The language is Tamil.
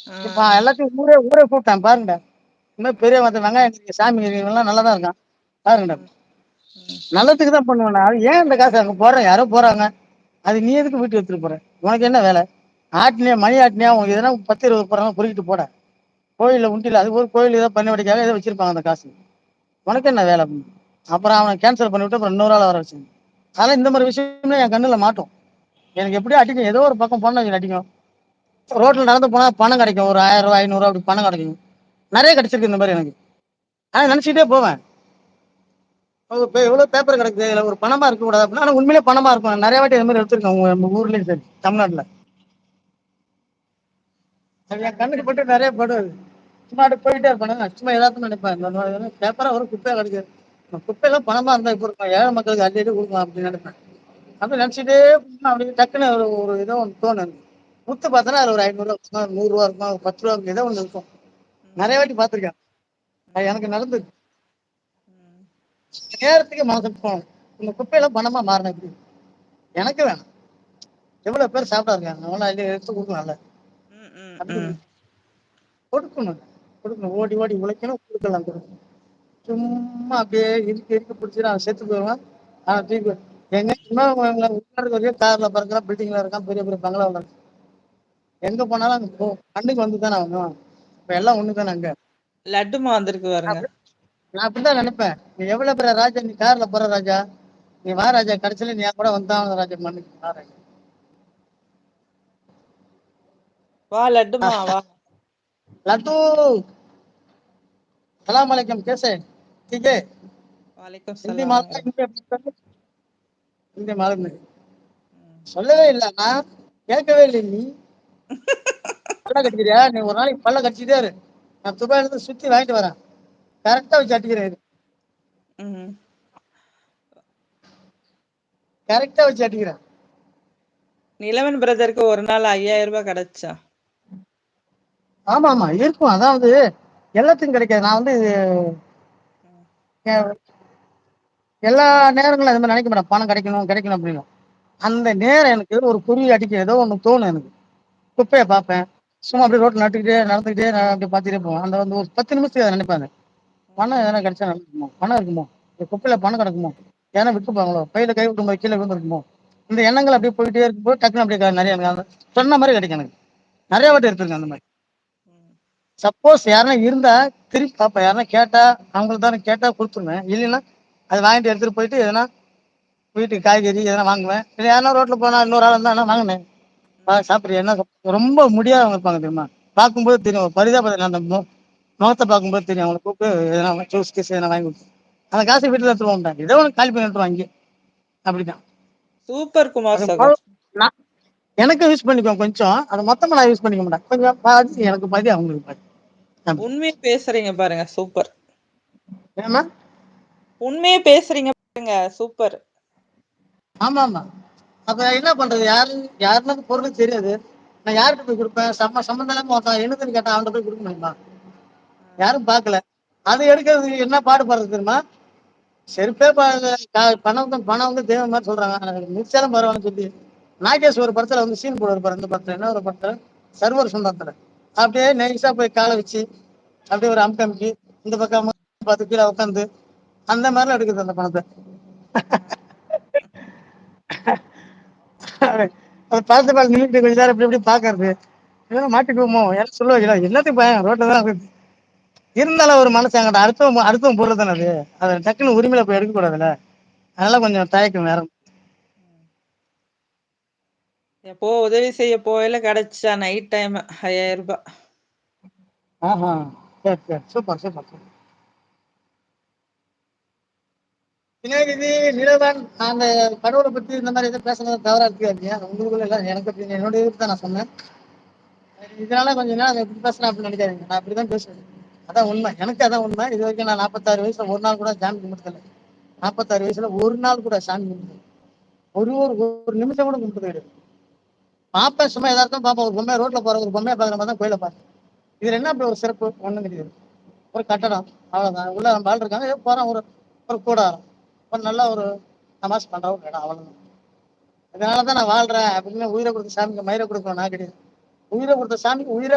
ஆ. இப்ப எல்லாத்தையும் ஊரே ஊரே கூப்பிட்டேன் பாருங்க. இந்த மாதிரி பெரிய மத்த வெங்காயம் சாமி எல்லாம் நல்லா தான் இருக்கான் பாருங்கடா. ம். ம். நல்லதுக்கு தான் பண்ணுவேன். அது ஏன் இந்த காசு அங்க போறேன், யாரோ போறாங்க, அது நீ எதுக்கு வீட்டு எடுத்துட்டு போற? உனக்கு என்ன வேலை? ஆட்டினியா மணி ஆட்டினியா உனக்கு எதனா 10 20 போறாங்க பொறுக்கிட்டு போட. கோயில்ல உண்டில அது ஒரு கோயில் ஏதோ பண்ணி வடிக்காக ஏதோ வச்சிருப்பாங்க அந்த காசு. உனக்கு என்ன வேலை அப்படின்னு. அப்புறம் அவனை கேன்சல் பண்ணிவிட்டு அப்புறம் இன்னொரு ஆள் வர வச்சு. அதெல்லாம் இந்த மாதிரி விஷயம்லாம் என் கண்ணுல மாட்டோம். எனக்கு எப்படியும் அடிக்கும், ஏதோ ஒரு பக்கம் பொண்ணு அடிக்கும். ரோட்ல நடந்து போனா பணம் கிடைக்கும், ஒரு 1000 ரூபாய் 500 அப்படி பணம் கிடைக்கும். நிறைய கிடைச்சிருக்கு இந்த மாதிரி எனக்கு. ஆனா நினைச்சிட்டே போவேன், எவ்வளவு பேப்பர் கிடக்குது, இதுல ஒரு பணமா இருக்க கூடாது அப்படின்னா. ஆனா உண்மையிலே பணமா இருக்கும். நிறைய வாட்டி இந்த மாதிரி எடுத்திருக்கேன் நம்ம ஊர்லயும் சரி தமிழ்நாட்டுல. அது என் கண்ணுக்கு பட்டு நிறைய படும். சும்மா அப்படி போயிட்டே இருப்பானுங்க. சும்மா ஏதாச்சும் நினைப்பேன், இந்த பேப்பரா ஒரு குப்பையா கிடைக்குது, இந்த குப்பையெல்லாம் பணமா இருந்தா இப்ப இருக்கும், ஏழை மக்களுக்கு அள்ளி அள்ளி கொடுக்கலாம் அப்படின்னு நினைப்பேன். அப்படி நினைச்சிட்டே அப்படி டக்குன்னு ஒரு ஏதோ ஒன்று தோணும். முத்து பார்த்தோன்னா அது ஒரு 500 இருக்கும், 100 ரூபா இருக்கும், 10 ரூபா இருக்கும், ஏதோ ஒன்று இருக்கும். நிறைய ம். வாட்டி பார்த்துருக்கேன். அது ம். எனக்கு நடந்தது. ம். நேரத்துக்கு மனசு போகணும். இந்த குப்பையெல்லாம் பணமா மாறின எப்படி எனக்கு வேணும். எவ்வளவு பேர் சாப்பிட்டா இருக்காங்க, அவங்களாம் அள்ளி எடுத்து கொடுக்கலாம்ல. ம். ம். அப்படி ம். கொடுக்கணும். கொடுக்கணும், ஓடி ஓடி உழைக்கணும், கொடுக்கலாம் கொடுக்கணும். சும்மா அப்படியே இறுக்கி இறுக்கி பிடிச்சிட்டு அவன் செத்து போயிடுவான். அவன் தூக்கி எங்க இன்னும் வரைக்கும் கார்ல பறக்கிறான், பில்டிங்ல இருக்கான், பெரிய பெரிய பங்களாவில் இருக்கான். எங்க போனாலும் அங்க கண்ணுக்கு வந்து தானே ஆகணும். இப்ப எல்லாம் ஒண்ணு தானே அங்க. லட்டுமா வந்திருக்கு பாருங்க. நான் அப்படிதான் நினைப்பேன். நீ எவ்வளவு பெரிய ராஜா, நீ கார்ல போற ராஜா, நீ வா ராஜா, கடைசியில நீ கூட வந்தான் ராஜா மண்ணுக்கு வா ராஜா. வா லட்டுமா வா. லட்டு சலாம் அலைக்கும் கேசே ठीक है. வலைக்கும் हिंदी சலாம். मालूम है, हिंदी मालूम है. ம். சொல்லவே இல்லைண்ணா, கேட்கவே இல்லை நீ. பல்ல கட்டிக்கிறியா நீ? ஒரு நாளைக்கு பல்ல கட்டிக்கிட்டே இரு. நான் துபாயில இருந்து சுத்தி வாங்கிட்டு வரேன், கரெக்டா வச்சு அட்டிக்கிறேன். ம். கரெக்டா வச்சு அட்டிக்கிறேன். நிலவன் பிரதருக்கு ஒரு நாள் 5000 ரூபாய் கிடைச்சா? ஆமா ஆமா இருக்கும். அதாவது எல்லாத்துக்கும் கிடைக்காது. நான் வந்து ம். எ- எல்லா நேரங்களும் அது மாதிரி நினைக்க மாட்டேன், பணம் கிடைக்கணும் கிடைக்கணும் அப்படின்னு. அந்த நேரம் எனக்கு ஒரு குருவி அடிக்க ஏதோ ஒண்ணு தோணும் எனக்கு. குப்பையை பார்ப்பேன், சும்மா அப்படியே ரோட்ல நட்டுக்கிட்டே நடந்துக்கிட்டே நான் அப்படியே பார்த்துட்டே போவேன். அந்த வந்து ஒரு 10 நிமிஷத்துக்கு அதை நினைப்பாங்க, பணம் எதனா கிடைச்சா நல்லா இருக்குமோ, பணம் இருக்குமோ, இந்த குப்பையில பணம் கிடக்குமோ, ஏன்னா விட்டுப்பாங்களோ, பையில கை விட்டு போது கீழே விழுந்துருக்குமோ. இந்த எண்ணங்கள் அப்படியே போயிட்டே இருக்கும்போது டக்குன்னு அப்படியே நிறைய சொன்ன மாதிரி கிடைக்கும் எனக்கு. நிறைய வாட்டி எடுத்திருக்கேன் அந்த மாதிரி. ம். சப்போஸ் யாருன்னா இருந்தா திருப்பி பார்ப்பேன், யாருன்னா கேட்டா அவங்களுக்கு தானே கேட்டா கொடுத்துருவேன். இல்லைன்னா அதை வாங்கிட்டு எடுத்துட்டு போயிட்டு எதனா வீட்டுக்கு காய்கறி எதனா வாங்குவேன். இல்லை யாருன்னா ரோட்ல போனா இன்னொரு ஆள் இருந்தா வாங்கினேன் சாப்பிட்றியா என்ன ரொம்ப முடியாதவங்க இருப்பாங்க தெரியுமா, பார்க்கும்போது தெரியும் பரிதாபம். அந்த முகத்தை பார்க்கும்போது தெரியும், அவங்களை கூப்பிட்டு எதனா ஜூஸ் கீஸ் எதனா வாங்கி கொடுத்து அந்த காசை வீட்டில் எடுத்துட்டு போக மாட்டாங்க, ஏதோ ஒன்று காலி பண்ணி எடுத்துருவாங்க இங்கே. அப்படிதான். சூப்பர் குமார் அது சகோ. நான் எனக்கு யூஸ் பண்ணிக்குவேன் கொஞ்சம், அதை மொத்தமா நான் யூஸ் பண்ணிக்க மாட்டேன். கொஞ்சம் பாதி எனக்கு பாதி அவங்களுக்கு பாதி. அப்படி. உண்மையை பேசுறீங்க பாருங்க, சூப்பர். ஏமா? உண்மையே பேசுறீங்க பாருங்க, சூப்பர். ஆமா ஆமா. அப்ப என்ன பண்றது, யாருன்னு பொருளும் தெரியாது. நான் யார்கிட்ட போய் கொடுப்பேன், சம்மந்தம் இல்லாம ஒருத்தன் என்னதுன்னு கேட்டான், அவன்கிட்ட போய் கொடுக்க முடியுமா? யாரும் பார்க்கல. அது எடுக்கிறது என்ன பாடுபடுறது தெரியுமா? செருப்பே பணம் தான், பணம் வந்து தெய்வம் மாதிரி சொல்றாங்க, மிச்சாலும் பரவாயில்ல சொல்லி. நாகேஷ் ஒரு படத்துல வந்து சீன் போடுவார் பாரு, இந்த படத்துல என்ன ஒரு படத்துல, சர்வர் சொந்தத்துல அப்படியே நைஸா போய் காலை வச்சு அப்படியே ஒரு அமுக்கு அமுக்கி இந்த பக்கம் பார்த்து கீழே உட்காந்து அந்த மாதிரிலாம் எடுக்குது அந்த பணத்தை. அதை பார்த்து பார்த்து நின்றுட்டு கொஞ்ச நேரம் இப்படி இப்படி பாக்குறது, இதெல்லாம் மாட்டிக்குவோமோ யாரும் சொல்லுவாங்களா, எல்லாத்துக்கும் பயம் ரோட்ல தான் இருக்குது. இருந்தாலும் ஒரு மனசு அங்கிட்ட அடுத்தவன் பொருள் தானே அது, அதை டக்குன்னு உரிமையில போய் எடுக்க கூடாதுல்ல. அதனால கொஞ்சம் தயக்கம் வேற. எப்போ உதவி செய்ய போயில கிடைச்சா நைட் டைம் 5000 ரூபாய். ஆஹா, சரி சரி, சூப்பர் சூப்பர் சூப்பர். சிநேகிதி நிலவன், அந்த கடவுளை பத்தி இந்த மாதிரி எதாவது பேசுறது தவறா இருக்காதீங்க. உங்களுக்குள்ள எல்லாம் எனக்கு பத்தி என்னுடைய இதுக்கு தான் நான் சொன்னேன். இதனால கொஞ்சம் நேரம் அதை எப்படி பேசுறேன் அப்படின்னு நினைக்காதீங்க, நான் அப்படிதான் பேசுவேன். அதான் உண்மை, எனக்கு அதான் உண்மை. இது வரைக்கும் நான் 46 வயசுல ஒரு நாள் கூட சாமி கும்பிட்டதில்லை. 46 வயசுல ஒரு நாள் கூட சாமி கும்பிட்டது, ஒரு ஒரு ஒரு நிமிஷம் கூட கும்பிட்டது கிடையாது. பார்ப்பேன், சும்மா எதார்த்தம் பார்ப்பேன், ஒரு பொம்மை ரோட்ல போற ஒரு பொம்மையை பார்க்குற மாதிரி தான் கோயிலை பார்த்தேன். இதுல என்ன அப்படி ஒரு சிறப்பு ஒண்ணும் கிடையாது. ஒரு கட்டடம் அவ்வளவுதான், உள்ள நம்ம ஆள் இருக்காங்க, ஏதோ போறோம், ஒரு ஒரு கூடாரம், ஒரு நல்ல ஒரு நமாஸ் பண்ற ஒரு இடம், அவ்வளவுதான். அதனாலதான் நான் வாழ்றேன் அப்படின்னு உயிரை கொடுத்த சாமிக்கு மயிரை கொடுக்கணும் நான் கிடையாது. உயிரை கொடுத்த சாமிக்கு உயிரை